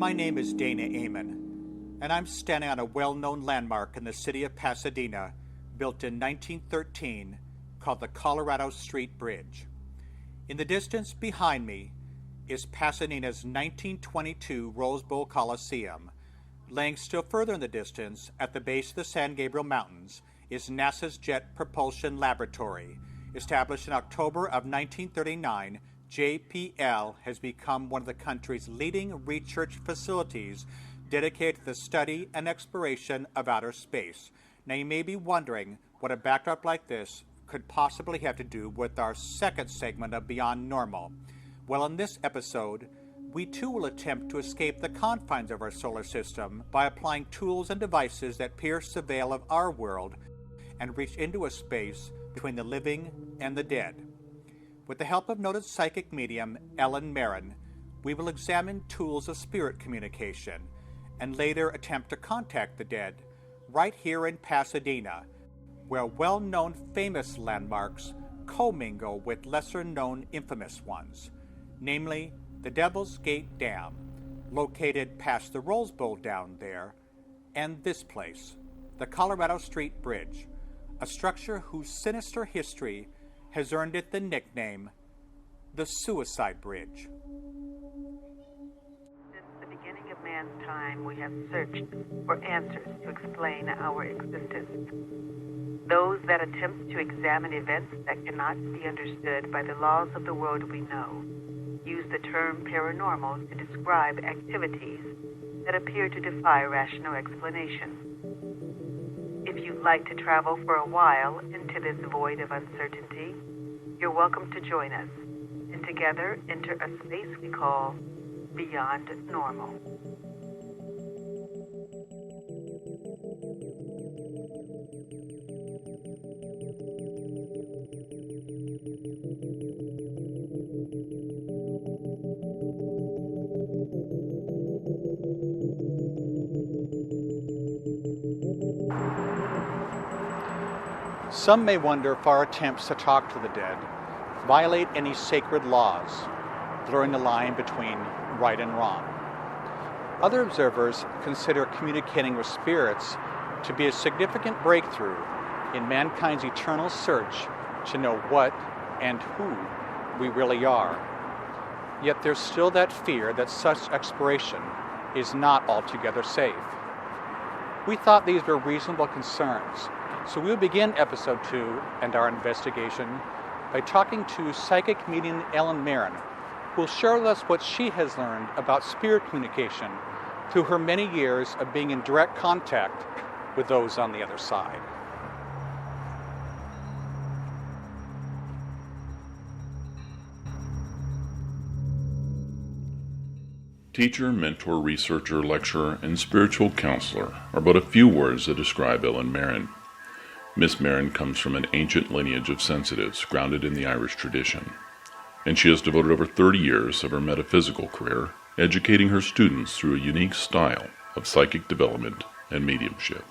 My name is Dana Amann, and I'm standing on a well-known landmark in the city of Pasadena, built in 1913, called the Colorado Street Bridge. In the distance behind me is Pasadena's 1922 Rose Bowl Coliseum. Laying still further in the distance, at the base of the San Gabriel Mountains, is NASA's Jet Propulsion Laboratory. Established in October of 1939, JPL has become one of the country's leading research facilities dedicated to the study and exploration of outer space. Now you may be wondering what a backdrop like this could possibly have to do with our second segment of Beyond Normal. Well, in this episode, we too will attempt to escape the confines of our solar system by applying tools and devices that pierce the veil of our world and reach into a space between the living and the dead. With the help of noted psychic medium Ellen Marron, we will examine tools of spirit communication and later attempt to contact the dead right here in Pasadena, where well-known famous landmarks commingle with lesser-known infamous ones, namely the Devil's Gate Dam, located past the Rose Bowl down there, and this place, the Colorado Street Bridge, a structure whose sinister history has earned it the nickname, the Suicide Bridge. Since the beginning of man's time, we have searched for answers to explain our existence. Those that attempt to examine events that cannot be understood by the laws of the world we know use the term paranormal to describe activities that appear to defy rational explanation. If you'd like to travel for a while into this void of uncertainty, you're welcome to join us, and together enter a space we call Beyond Normal. Some may wonder if our attempts to talk to the dead violate any sacred laws, blurring the line between right and wrong. Other observers consider communicating with spirits to be a significant breakthrough in mankind's eternal search to know what and who we really are. Yet there's still that fear that such exploration is not altogether safe. We thought these were reasonable concerns, so we'll begin episode 2 and our investigation by talking to psychic medium Ellen Marron, who will share with us what she has learned about spirit communication through her many years of being in direct contact with those on the other side. Teacher, mentor, researcher, lecturer, and spiritual counselor are but a few words that describe Ellen Marron. Miss Marron comes from an ancient lineage of sensitives grounded in the Irish tradition, and she has devoted over 30 years of her metaphysical career educating her students through a unique style of psychic development and mediumship.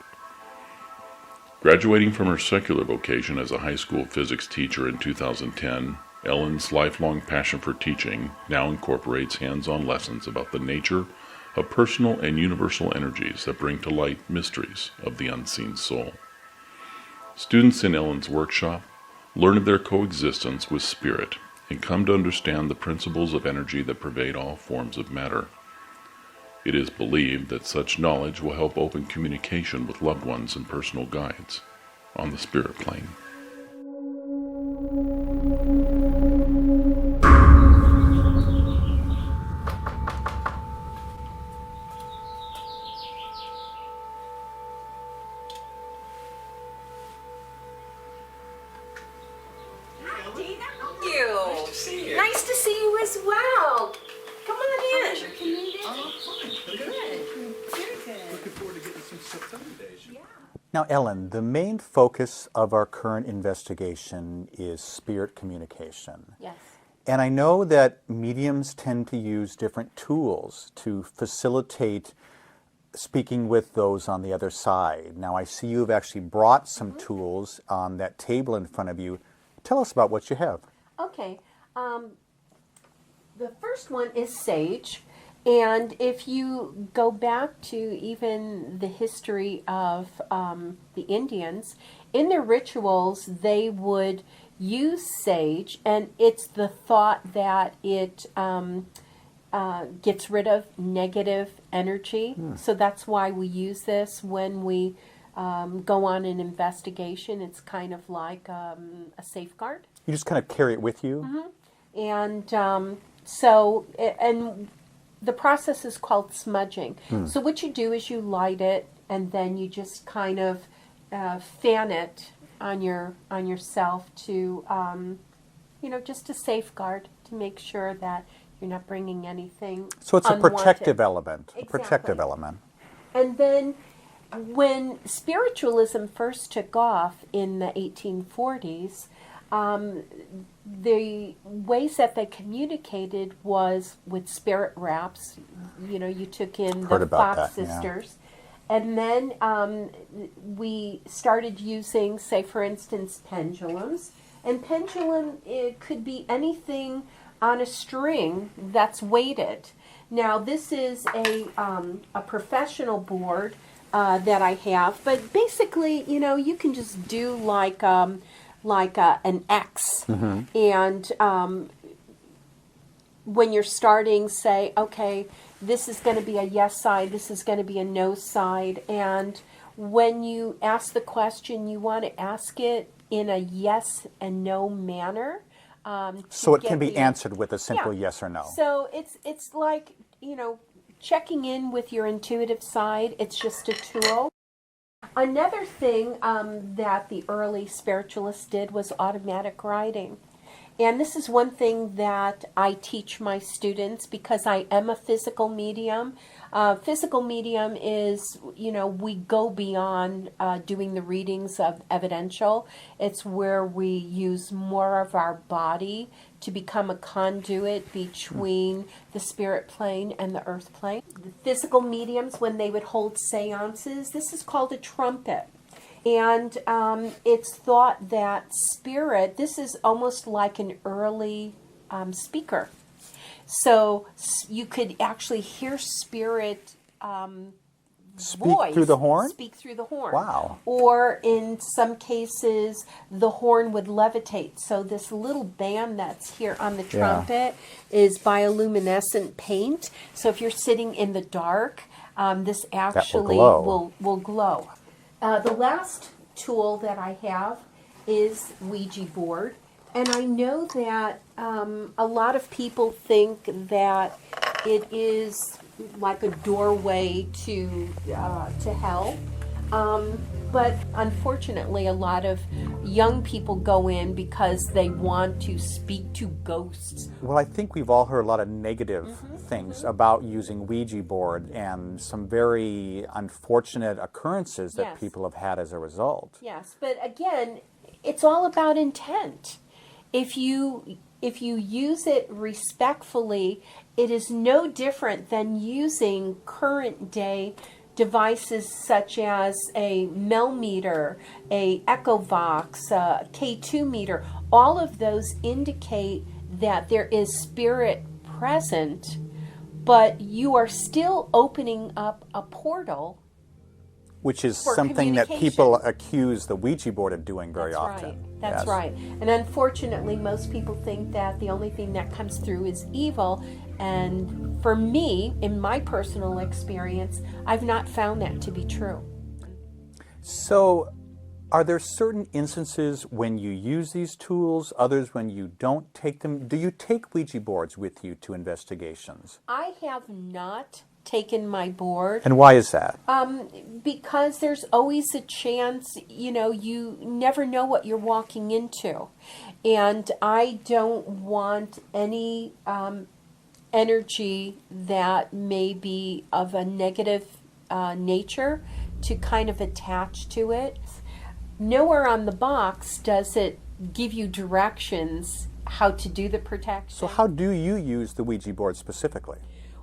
Graduating from her secular vocation as a high school physics teacher in 2010, Ellen's lifelong passion for teaching now incorporates hands-on lessons about the nature of personal and universal energies that bring to light mysteries of the unseen soul. Students in Ellen's workshop learn of their coexistence with spirit and come to understand the principles of energy that pervade all forms of matter. It is believed that such knowledge will help open communication with loved ones and personal guides on the spirit plane. Now, Ellen, the main focus of our current investigation is spirit communication. Yes. And I know that mediums tend to use different tools to facilitate speaking with those on the other side. Now, I see you've actually brought some tools on that table in front of you. Tell us about what you have. Okay. The first one is sage, And if you go back to even the history of the Indians, in their rituals, they would use sage, and it's the thought that it gets rid of negative energy. So that's why we use this when we go on an investigation. It's kind of like a safeguard. You just kind of carry it with you? And and the process is called smudging. So what you do is you light it, and then you just kind of fan it on yourself to, just to safeguard, to make sure that you're not bringing anything. So it's unwanted. a protective element. Exactly. A protective element. And then when spiritualism first took off in the 1840s, the ways that they communicated was with spirit raps. You took in Heard the about Fox that, yeah. sisters. And then we started using, say, for instance, pendulums. And pendulum, it could be anything on a string that's weighted. Now, this is a professional board that I have, but basically, you can just do like an X, and when you're starting, say, okay, this is going to be a yes side, this is going to be a no side, and when you ask the question, you want to ask it in a yes and no manner. So it can be answered with a simple yes or no. So it's like, checking in with your intuitive side. It's just a tool. Another thing that the early spiritualists did was automatic writing. And this is one thing that I teach my students because I am a physical medium. Physical medium is, we go beyond doing the readings of evidential. It's where we use more of our body to become a conduit between the spirit plane and the earth plane. The physical mediums, when they would hold seances, this is called a trumpet. And it's thought that spirit, this is almost like an early speaker. So you could actually hear spirit voice. Through the horn? Speak through the horn. Wow. Or in some cases, the horn would levitate. So this little band that's here on the trumpet is bioluminescent paint. So if you're sitting in the dark, this actually will glow. The last tool that I have is Ouija board. And I know that a lot of people think that it is like a doorway to hell. But unfortunately, a lot of young people go in because they want to speak to ghosts. Well, I think we've all heard a lot of negative things about using Ouija board and some very unfortunate occurrences that people have had as a result. Yes, but again, it's all about intent. If you use it respectfully, it is no different than using current day devices such as a Mel meter, a Echovox, a K2 meter. All of those indicate that there is spirit present, but you are still opening up a portal. Which is something that people accuse the Ouija board of doing very often. That's right. And unfortunately, most people think that the only thing that comes through is evil. And for me, in my personal experience, I've not found that to be true. So, are there certain instances when you use these tools, others when you don't take them? Do you take Ouija boards with you to investigations? I have not taken my board. And why is that? Because there's always a chance, you never know what you're walking into. And I don't want any energy that may be of a negative nature to kind of attach to it. Nowhere on the box does it give you directions how to do the protection. So how do you use the Ouija board specifically?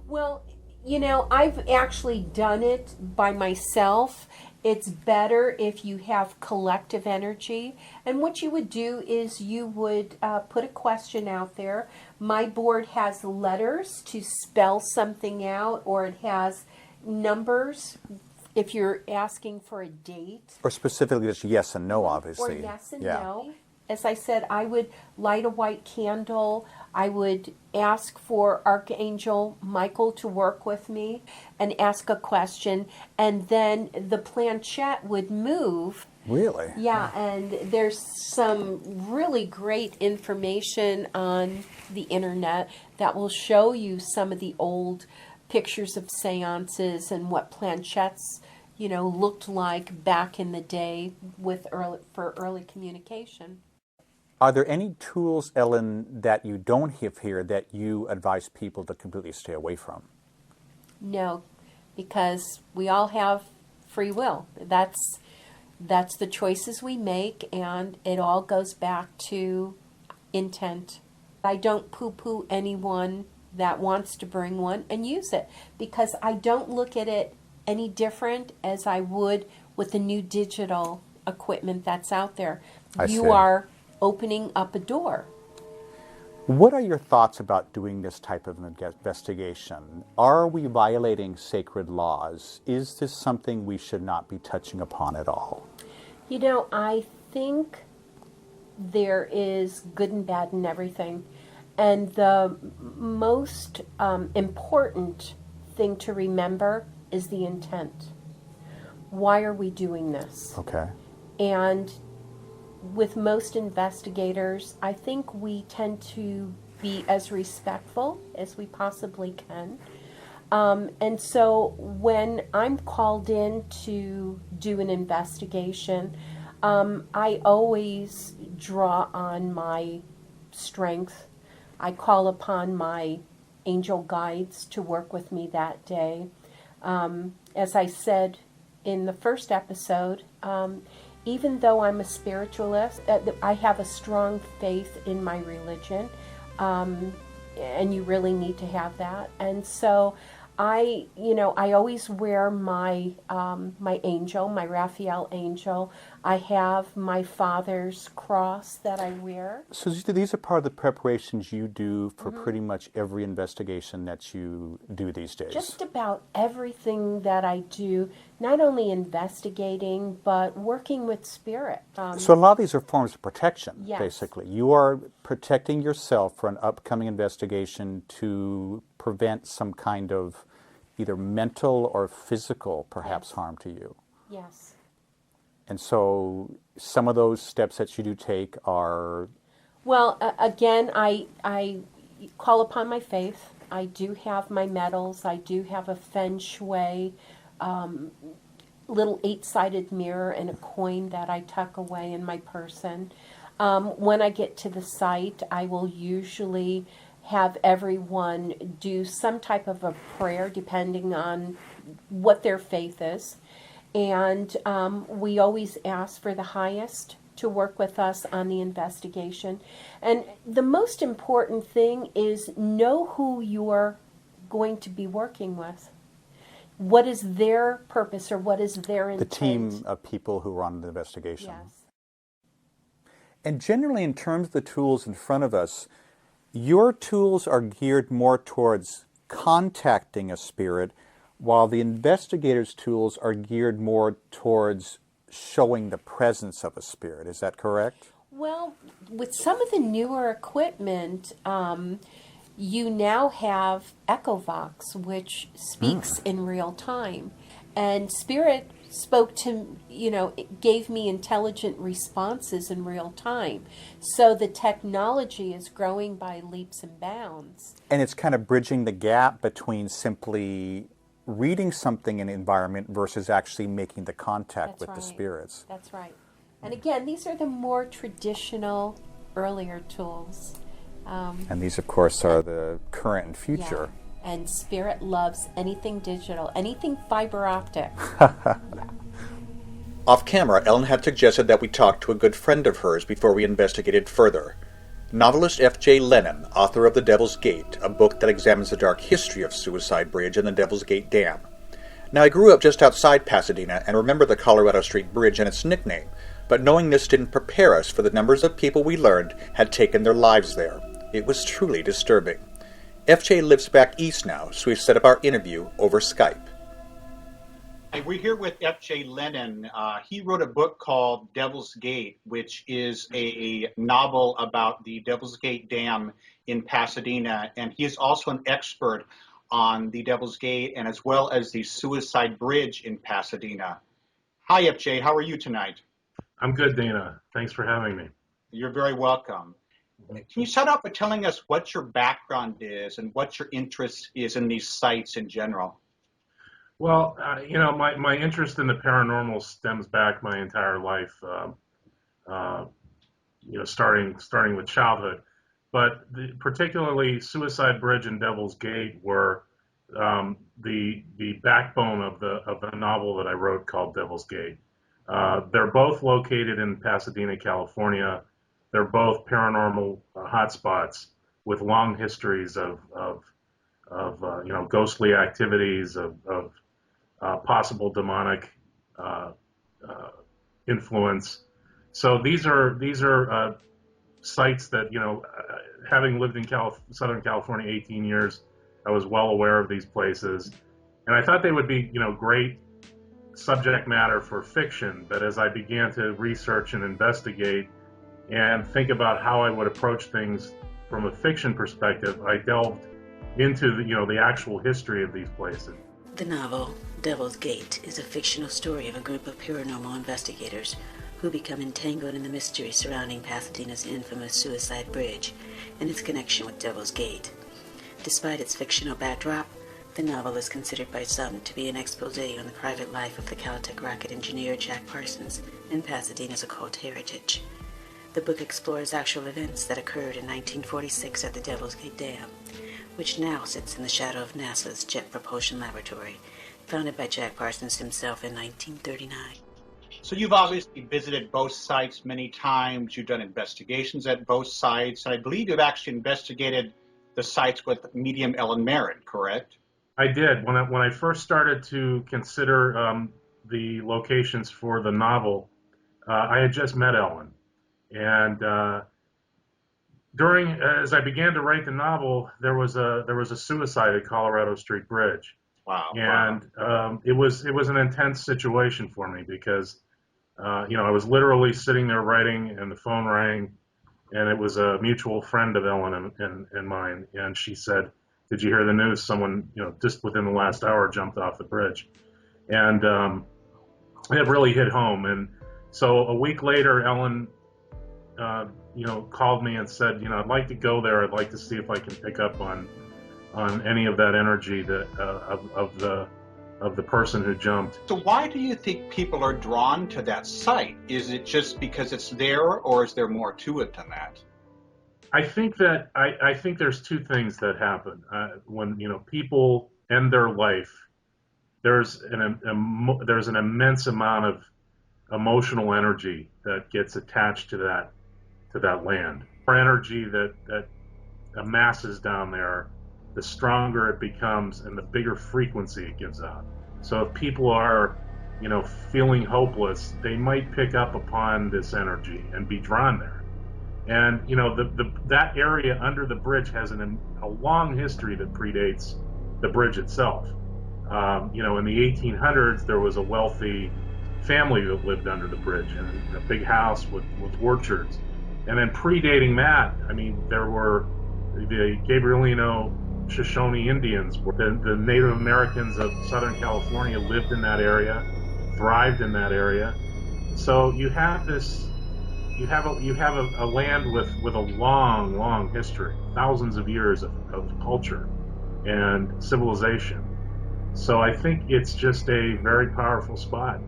Well, I've actually done it by myself, It's better if you have collective energy. And what you would do is you would put a question out there. My board has letters to spell something out, or it has numbers if you're asking for a date. Or specifically just yes and no, obviously. Or yes and no. As I said, I would light a white candle. I would ask for Archangel Michael to work with me and ask a question. And then the planchette would move. Really? Yeah, and there's some really great information on the internet that will show you some of the old pictures of seances and what planchettes, looked like back in the day for early communication. Are there any tools, Ellen, that you don't have here that you advise people to completely stay away from? No, because we all have free will. That's the choices we make, and it all goes back to intent. I don't poo-poo anyone that wants to bring one and use it, because I don't look at it any different as I would with the new digital equipment that's out there. You are opening up a door. What are your thoughts about doing this type of investigation? Are we violating sacred laws? Is this something we should not be touching upon at all? I think there is good and bad in everything. And the most important thing to remember is the intent. Why are we doing this? Okay. And with most investigators, I think we tend to be as respectful as we possibly can. And so when I'm called in to do an investigation, I always draw on my strength. I call upon my angel guides to work with me that day. As I said in the first episode, even though I'm a spiritualist, I have a strong faith in my religion, and you really need to have that. And so I always wear my angel, my Raphael angel. I have my father's cross that I wear. So these are part of the preparations you do for pretty much every investigation that you do these days? Just about everything that I do, not only investigating, but working with spirit. So a lot of these are forms of protection, yes. Basically. You are protecting yourself for an upcoming investigation to prevent some kind of either mental or physical, perhaps, yes. harm to you. Yes. And so some of those steps that you do take are... Well, again, I call upon my faith. I do have my medals. I do have a feng shui little 8-sided mirror and a coin that I tuck away in my person. When I get to the site, I will usually have everyone do some type of a prayer depending on what their faith is. And we always ask for the highest to work with us on the investigation. And the most important thing is know who you're going to be working with. What is their purpose or what is their intent? The team of people who run the investigation. Yes. And generally, in terms of the tools in front of us, your tools are geared more towards contacting a spirit, while the investigator's tools are geared more towards showing the presence of a spirit. Is that correct? Well, with some of the newer equipment, you now have EchoVox, which speaks in real time. And Spirit spoke to, it gave me intelligent responses in real time. So the technology is growing by leaps and bounds. And it's kind of bridging the gap between simply reading something in an environment versus actually making the contact with the spirits. That's right. And again, these are the more traditional, earlier tools. And these, of course, are the current and future. Yeah. And Spirit loves anything digital, anything fiber optic. Off camera, Ellen had suggested that we talk to a good friend of hers before we investigated further. Novelist FJ Lennon, author of The Devil's Gate, a book that examines the dark history of Suicide Bridge and the Devil's Gate Dam. Now, I grew up just outside Pasadena and remember the Colorado Street Bridge and its nickname, but knowing this didn't prepare us for the numbers of people we learned had taken their lives there. It was truly disturbing. FJ lives back east now, so we've set up our interview over Skype. We're here with FJ Lennon. He wrote a book called Devil's Gate, which is a novel about the Devil's Gate Dam in Pasadena, and he is also an expert on the Devil's Gate and as well as the Suicide Bridge in Pasadena. Hi, FJ. How are you tonight? I'm good, Dana. Thanks for having me. You're very welcome. Can you start off by telling us what your background is and what your interest is in these sites in general? Well, my interest in the paranormal stems back my entire life, starting with childhood. But particularly Suicide Bridge and Devil's Gate were the backbone of the novel that I wrote called Devil's Gate. They're both located in Pasadena, California. They're both paranormal hotspots with long histories of ghostly activities, of possible demonic influence. So these are sites that, having lived in Southern California 18 years, I was well aware of these places, and I thought they would be, great subject matter for fiction. But as I began to research and investigate and think about how I would approach things from a fiction perspective, I delved into the actual history of these places. The novel, Devil's Gate, is a fictional story of a group of paranormal investigators who become entangled in the mystery surrounding Pasadena's infamous Suicide Bridge and its connection with Devil's Gate. Despite its fictional backdrop, the novel is considered by some to be an expose on the private life of the Caltech rocket engineer Jack Parsons and Pasadena's occult heritage. The book explores actual events that occurred in 1946 at the Devil's Gate Dam, which now sits in the shadow of NASA's Jet Propulsion Laboratory, founded by Jack Parsons himself in 1939. So you've obviously visited both sites many times. You've done investigations at both sites. And I believe you've actually investigated the sites with medium Ellen Marron, correct? I did. When I first started to consider the locations for the novel, I had just met Ellen. And as I began to write the novel, there was a suicide at Colorado Street Bridge. Wow. And it was an intense situation for me because I was literally sitting there writing, and the phone rang, and it was a mutual friend of Ellen and mine, and she said, "Did you hear the news? Someone, just within the last hour jumped off the bridge." And it really hit home. And so a week later, Ellen called me and said, I'd like to go there. I'd like to see if I can pick up on any of that energy that of the person who jumped. So why do you think people are drawn to that site? Is it just because it's there, or is there more to it than that? I think there's two things that happen when people end their life. There's an immense amount of emotional energy that gets attached to that land. The energy that amasses down there, the stronger it becomes and the bigger frequency it gives out. So if people are, feeling hopeless, they might pick up upon this energy and be drawn there. And, that area under the bridge has a long history that predates the bridge itself. In the 1800s, there was a wealthy family that lived under the bridge in a big house with orchards. And then predating that, there were the Gabrielino Shoshone Indians. The Native Americans of Southern California lived in that area, thrived in that area. So you have a land with a long history, thousands of years of culture and civilization. So I think it's just a very powerful spot.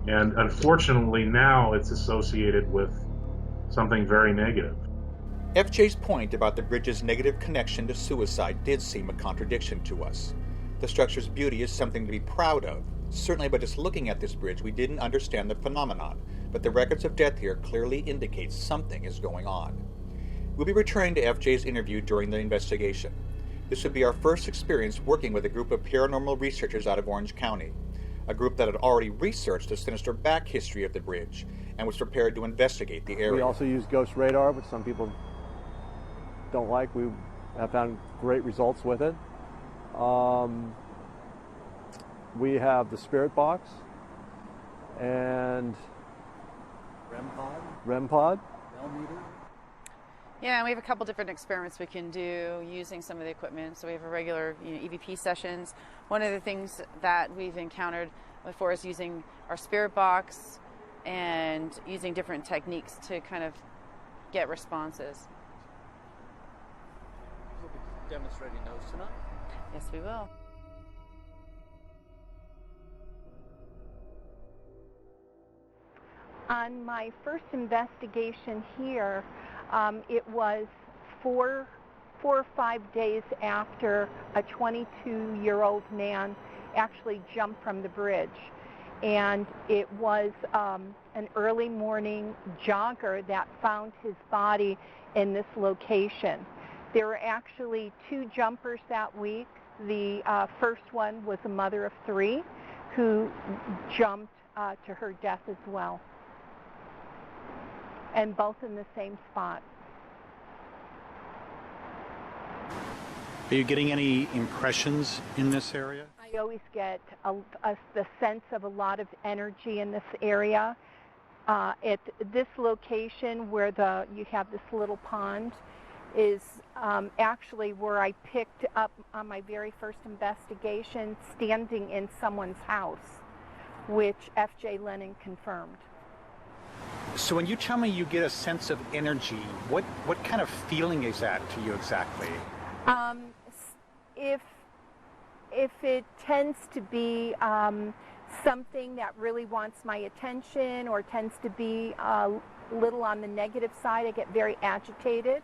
And unfortunately now it's associated with something very negative. FJ's point about the bridge's negative connection to suicide did seem a contradiction to us. The structure's beauty is something to be proud of. Certainly by just looking at this bridge, we didn't understand the phenomenon, but the records of death here clearly indicate something is going on. We'll be returning to FJ's interview during the investigation. This would be our first experience working with a group of paranormal researchers out of Orange County, a group that had already researched the sinister back history of the bridge and was prepared to investigate the area. We also use ghost radar, which some people don't like. We have found great results with it. We have the spirit box and REM pod. Yeah, and we have a couple different experiments we can do using some of the equipment. So we have a regular EVP sessions. One of the things that we've encountered before is using our spirit box and using different techniques to kind of get responses. We'll be demonstrating those tonight. Yes, we will. On my first investigation here, it was four or 5 days after a 22-year-old man actually jumped from the bridge. And it was an early morning jogger that found his body in this location. There were actually 2 jumpers that week. The first one was a mother of 3 who jumped to her death as well. And both in the same spot. Are you getting any impressions in this area? I always get the sense of a lot of energy in this area. At this location where you have this little pond is actually where I picked up on my very first investigation, standing in someone's house, which FJ Lennon confirmed. So when you tell me you get a sense of energy, what kind of feeling is that to you exactly? If it tends to be something that really wants my attention or tends to be a little on the negative side, I get very agitated.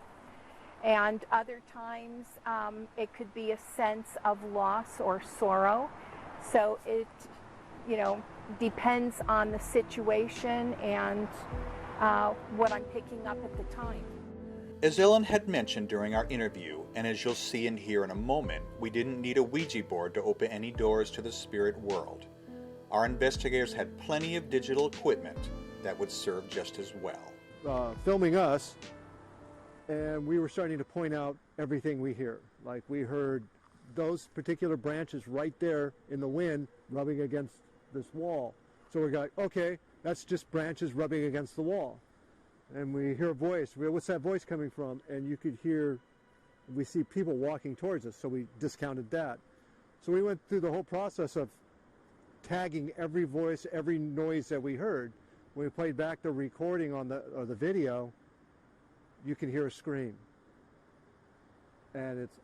And other times it could be a sense of loss or sorrow. So it, depends on the situation and what I'm picking up at the time. As Ellen had mentioned during our interview, and as you'll see and hear in a moment, we didn't need a Ouija board to open any doors to the spirit world. Our investigators had plenty of digital equipment that would serve just as well. Filming us, and we were starting to point out everything we hear. Like we heard those particular branches right there in the wind rubbing against this wall. So we're going, okay, that's just branches rubbing against the wall. And we hear a voice. What's that voice coming from? And you could hear, we see people walking towards us, so we discounted that. So we went through the whole process of tagging every voice, every noise that we heard. When we played back the recording on the video, you can hear a scream. And it's,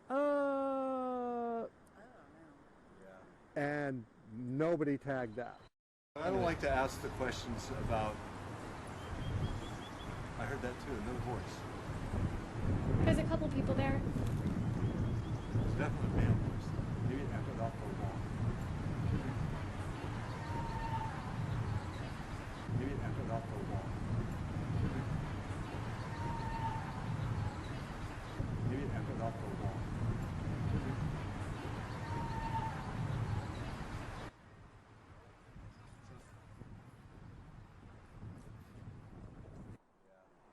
and nobody tagged that. I don't like to ask the questions about, I heard that too, another voice. There's a couple people there. It's definitely a male voice. Maybe it echoed off the wall. Maybe it echoed off the wall. Maybe it echoed off the wall.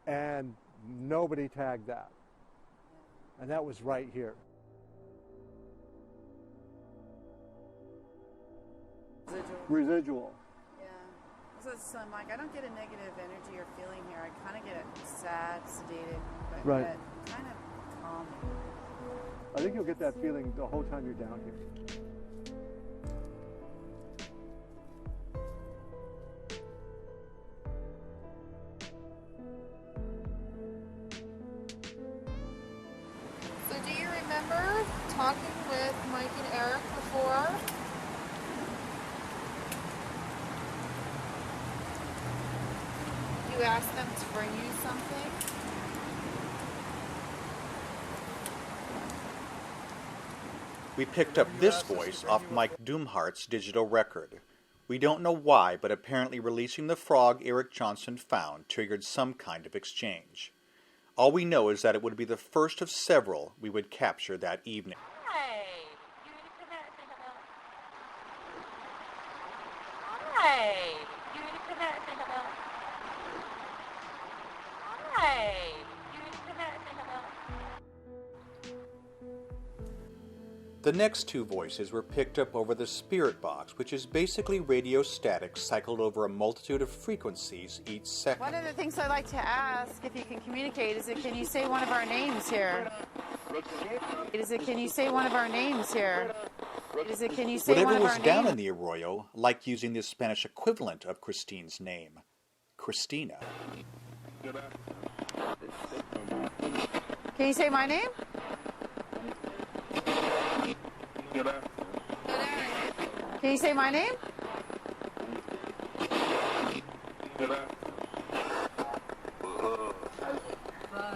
And nobody tagged that. And that was right here. Residual. Yeah. So I'm like, I don't get a negative energy or feeling here. I kind of get it sad, sedated, but Right. kind of calming. I think you'll get that feeling the whole time you're down here. So do you remember talking with Mike and Eric before? You asked them to bring you something? We picked up this voice off Mike Doomhart's digital record. We don't know why, but apparently releasing the frog Eric Johnson found triggered some kind of exchange. All we know is that it would be the first of several we would capture that evening. Hi. The next two voices were picked up over the spirit box, which is basically radio static cycled over a multitude of frequencies each second. One of the things I'd like to ask, if you can communicate, is can you say one of our names here? Can you say one of our names here? Can you say Whatever one of was our down names? in the arroyo liked using the Spanish equivalent of Christine's name, Christina. Can you say my name? Can you say my name?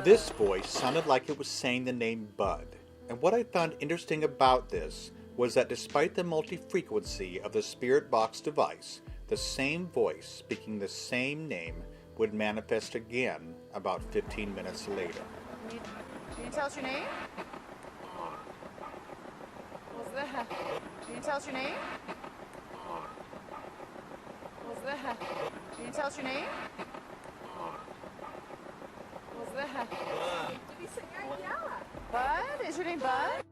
This voice sounded like it was saying the name Bud, and what I found interesting about this was that despite the multi-frequency of the spirit box device, the same voice speaking the same name would manifest again about 15 minutes later. Can you tell us your name? What's that? Can you tell us your name? What's that? Can you tell us your name? What's that? Bud? Is your name Bud?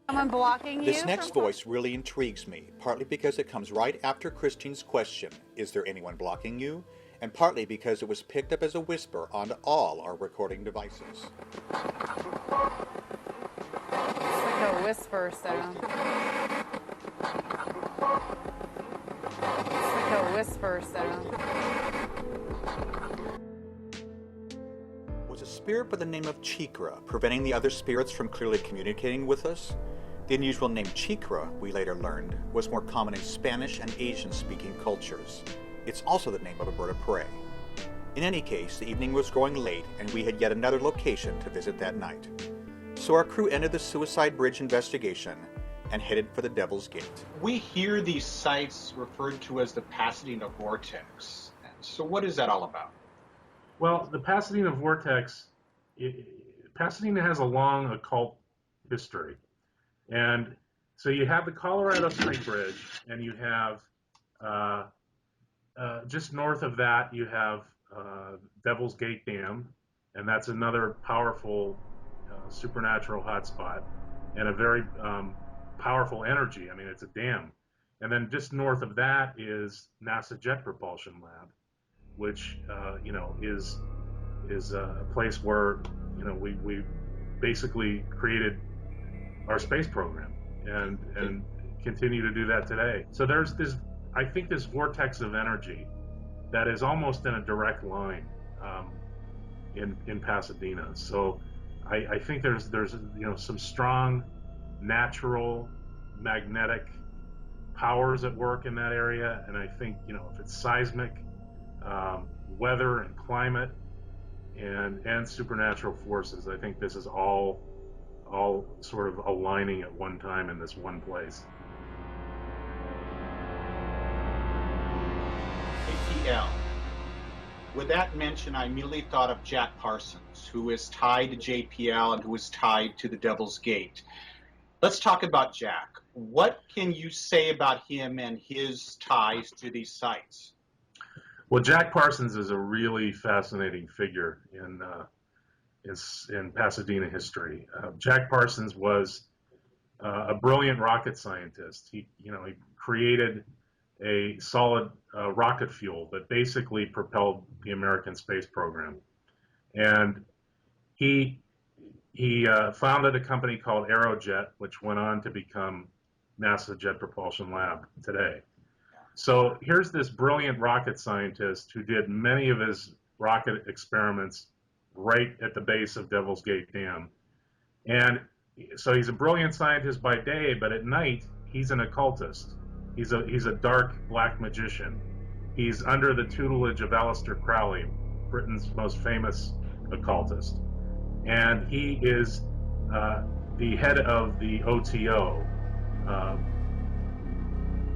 Someone blocking you? This next voice really intrigues me, partly because it comes right after Christine's question, is there anyone blocking you? And partly because it was picked up as a whisper onto all our recording devices. It's like a whisper sound. It's like a whisper sound. Was a spirit by the name of Chikra preventing the other spirits from clearly communicating with us? The unusual name Chikra, we later learned, was more common in Spanish and Asian-speaking cultures. It's also the name of a bird of prey. In any case, the evening was growing late, and we had yet another location to visit that night. So our crew ended the Suicide Bridge investigation and headed for the Devil's Gate. We hear these sites referred to as the Pasadena Vortex. So what is that all about? Well, the Pasadena Vortex, Pasadena has a long occult history. And so you have the Colorado Street Bridge, and you have, just north of that, you have Devil's Gate Dam, and that's another powerful supernatural hotspot, and a very powerful energy. I mean, it's a dam. And then just north of that is NASA Jet Propulsion Lab, which is a place where we basically created our space program and continue to do that today. So there's this, I think, this vortex of energy that is almost in a direct line in Pasadena. So I think there's some strong natural magnetic powers at work in that area, and I think if it's seismic, weather and climate and supernatural forces, I think this is all sort of aligning at one time in this one place. JPL. With that mention, I immediately thought of Jack Parsons, who is tied to JPL and who is tied to the Devil's Gate. Let's talk about Jack. What can you say about him and his ties to these sites? Well, Jack Parsons is a really fascinating figure in Pasadena history. Jack Parsons was a brilliant rocket scientist. He created a solid rocket fuel that basically propelled the American space program, and he founded a company called Aerojet, which went on to become NASA Jet Propulsion Lab today. So here's this brilliant rocket scientist who did many of his rocket experiments right at the base of Devil's Gate Dam. And so he's a brilliant scientist by day, but at night, he's an occultist. He's a dark black magician. He's under the tutelage of Aleister Crowley, Britain's most famous occultist. And he is the head of the OTO,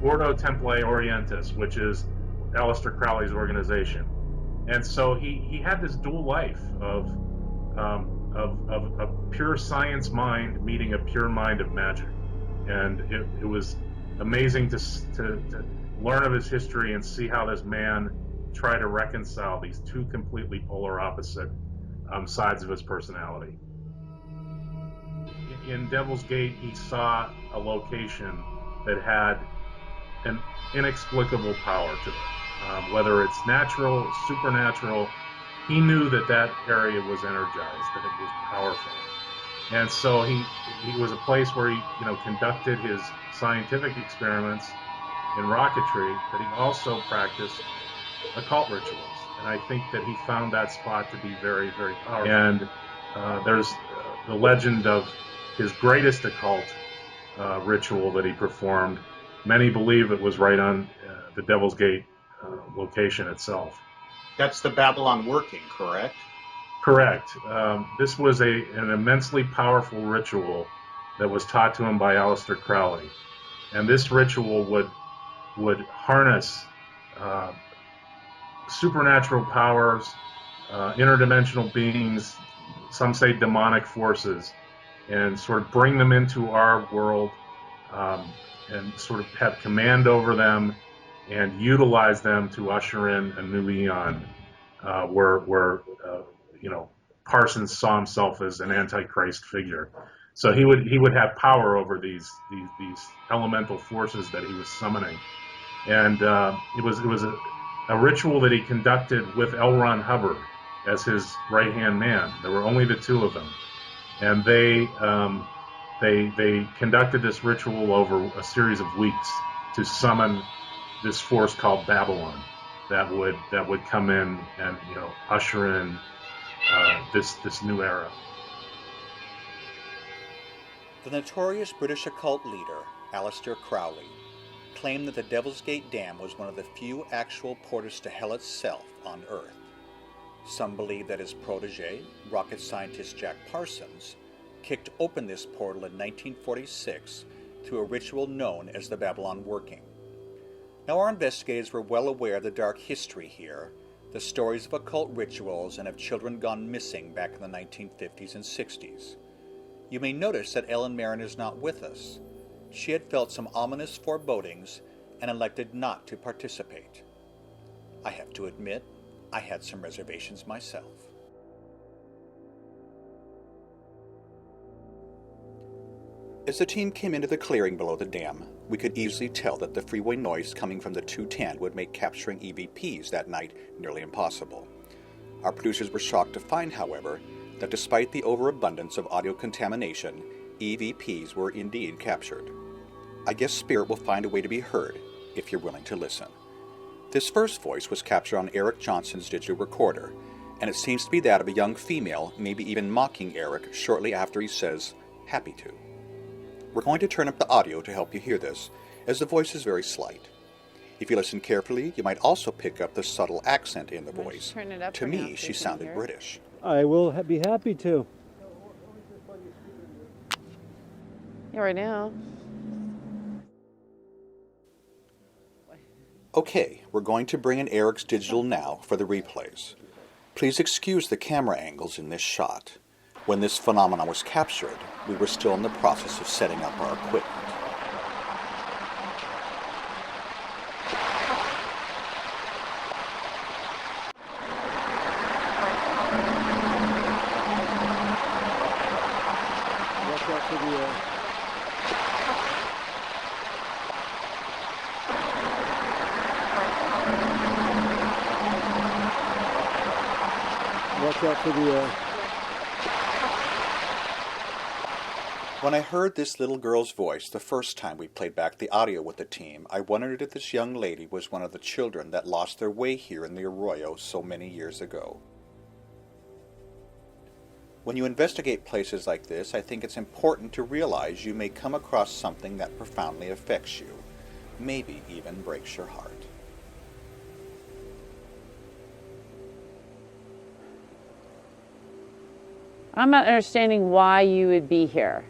Ordo Templi Orientis, which is Aleister Crowley's organization. And so he had this dual life of a pure science mind meeting a pure mind of magic. And it was amazing to learn of his history and see how this man try to reconcile these two completely polar opposite sides of his personality. In Devil's Gate, he saw a location that had an inexplicable power to it. Whether it's natural, supernatural, he knew that that area was energized, that it was powerful. And so he was a place where he, conducted his scientific experiments in rocketry, but he also practiced occult rituals. And I think that he found that spot to be very, very powerful. And there's the legend of his greatest occult ritual that he performed. Many believe it was right on the Devil's Gate location itself. That's the Babylon working, correct? Correct. This was an immensely powerful ritual that was taught to him by Aleister Crowley. And this ritual would harness supernatural powers, interdimensional beings, some say demonic forces, and sort of bring them into our world and sort of have command over them and utilize them to usher in a new eon where Parsons saw himself as an antichrist figure. So he would have power over these elemental forces that he was summoning, and it was a ritual that he conducted with L. Ron Hubbard as his right-hand man. There were only the two of them, and they conducted this ritual over a series of weeks to summon this force called Babylon that would come in and usher in this new era. The notorious British occult leader, Aleister Crowley, claimed that the Devil's Gate Dam was one of the few actual portals to hell itself on Earth. Some believe that his protege, rocket scientist Jack Parsons, kicked open this portal in 1946 through a ritual known as the Babylon Working. Now, our investigators were well aware of the dark history here, the stories of occult rituals and of children gone missing back in the 1950s and 60s. You may notice that Ellen Marron is not with us. She had felt some ominous forebodings and elected not to participate. I have to admit, I had some reservations myself. As the team came into the clearing below the dam, we could easily tell that the freeway noise coming from the 210 would make capturing EVPs that night nearly impossible. Our producers were shocked to find, however, that despite the overabundance of audio contamination, EVPs were indeed captured. I guess spirit will find a way to be heard if you're willing to listen. This first voice was captured on Eric Johnson's digital recorder, and it seems to be that of a young female, maybe even mocking Eric shortly after he says, "happy to." We're going to turn up the audio to help you hear this, as the voice is very slight. If you listen carefully, you might also pick up the subtle accent in the voice. To me, she sounded British. I will be happy to. Yeah, right now. Okay, we're going to bring in Eric's digital now for the replays. Please excuse the camera angles in this shot. When this phenomenon was captured, we were still in the process of setting up our equipment. Watch out for the watch out for the When I heard this little girl's voice the first time we played back the audio with the team, I wondered if this young lady was one of the children that lost their way here in the Arroyo so many years ago. When you investigate places like this, I think it's important to realize you may come across something that profoundly affects you, maybe even breaks your heart. I'm not understanding why you would be here.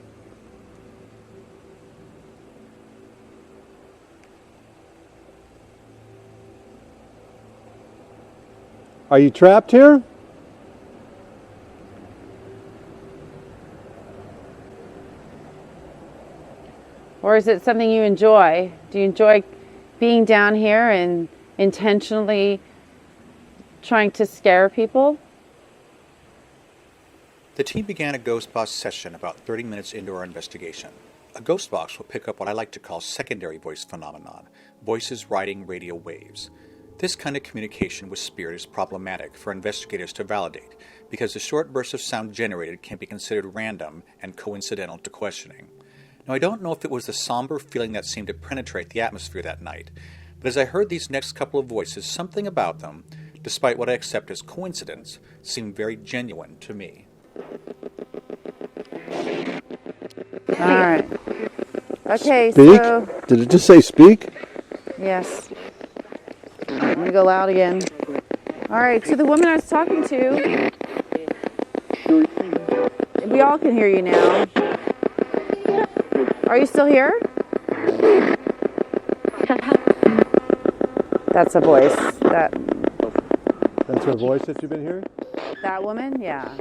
Are you trapped here? Or is it something you enjoy? Do you enjoy being down here and intentionally trying to scare people. The team began a ghost box session about 30 minutes into our investigation. A ghost box will pick up what I like to call secondary voice phenomenon, voices riding radio waves. This kind of communication with spirit is problematic for investigators to validate because the short bursts of sound generated can be considered random and coincidental to questioning. Now, I don't know if it was the somber feeling that seemed to penetrate the atmosphere that night, but as I heard these next couple of voices, something about them, despite what I accept as coincidence, seemed very genuine to me. All right. Okay, Speak? so... Did it just say speak? Yes. Let me go loud again. All right, so the woman I was talking to, we all can hear you now. Are you still here? That's a voice. That's her voice that you've been hearing? That woman? Yeah.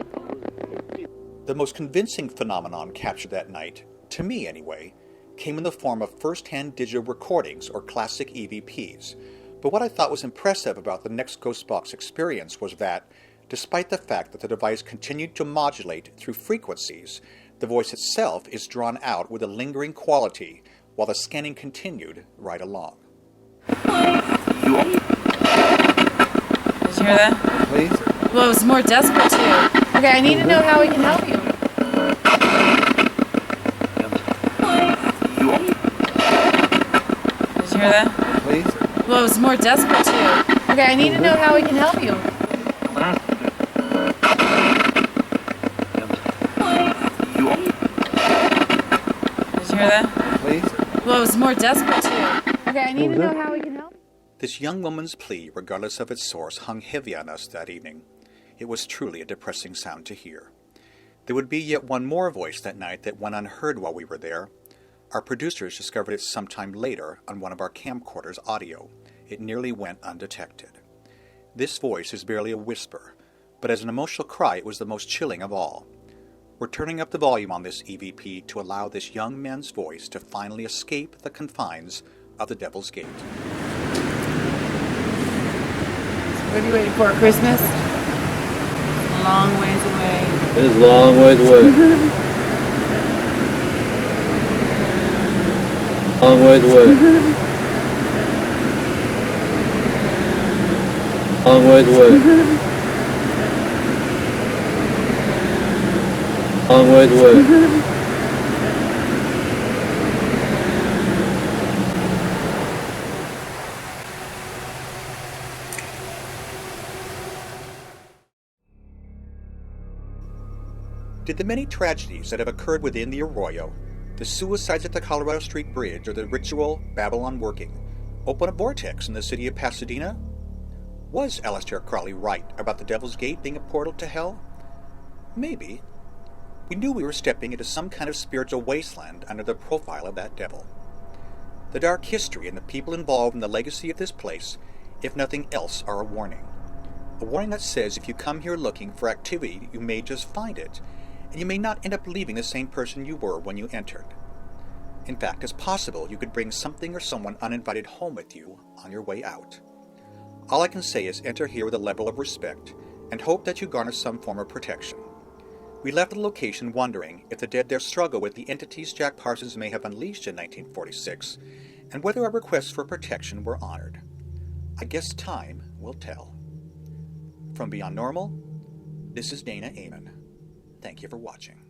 The most convincing phenomenon captured that night, to me anyway, came in the form of first-hand digital recordings or classic EVPs. But what I thought was impressive about the next ghost box experience was that, despite the fact that the device continued to modulate through frequencies, the voice itself is drawn out with a lingering quality while the scanning continued right along. Did you hear that? Please? Well, it was more desperate too. Okay, I need to know how we can help you. Did you hear that? Please? Well, it was more desperate too. Okay, I need to know how we can help you. Did you hear that? Please? Well, it was more desperate too. Okay, I need to know how we can help. This young woman's plea, regardless of its source, hung heavy on us that evening. It was truly a depressing sound to hear. There would be yet one more voice that night that went unheard while we were there. Our producers discovered it sometime later on one of our camcorders' audio. It nearly went undetected. This voice is barely a whisper, but as an emotional cry it was the most chilling of all. We're turning up the volume on this EVP to allow this young man's voice to finally escape the confines of the Devil's Gate. What are you waiting for, Christmas? A long ways away. It's a long ways away. Long ways away. Long ways away. Long ways away. Did the many tragedies that have occurred within the Arroyo, the suicides at the Colorado Street Bridge, or the ritual Babylon working, open a vortex in the city of Pasadena? Was Aleister Crowley right about the Devil's Gate being a portal to hell? Maybe. We knew we were stepping into some kind of spiritual wasteland under the profile of that devil. The dark history and the people involved in the legacy of this place, if nothing else, are a warning. A warning that says if you come here looking for activity, you may just find it, and you may not end up leaving the same person you were when you entered. In fact, it's possible you could bring something or someone uninvited home with you on your way out. All I can say is enter here with a level of respect and hope that you garner some form of protection. We left the location wondering if the dead there struggle with the entities Jack Parsons may have unleashed in 1946 and whether our requests for protection were honored. I guess time will tell. From Beyond Normal, this is Dana Amann. Thank you for watching.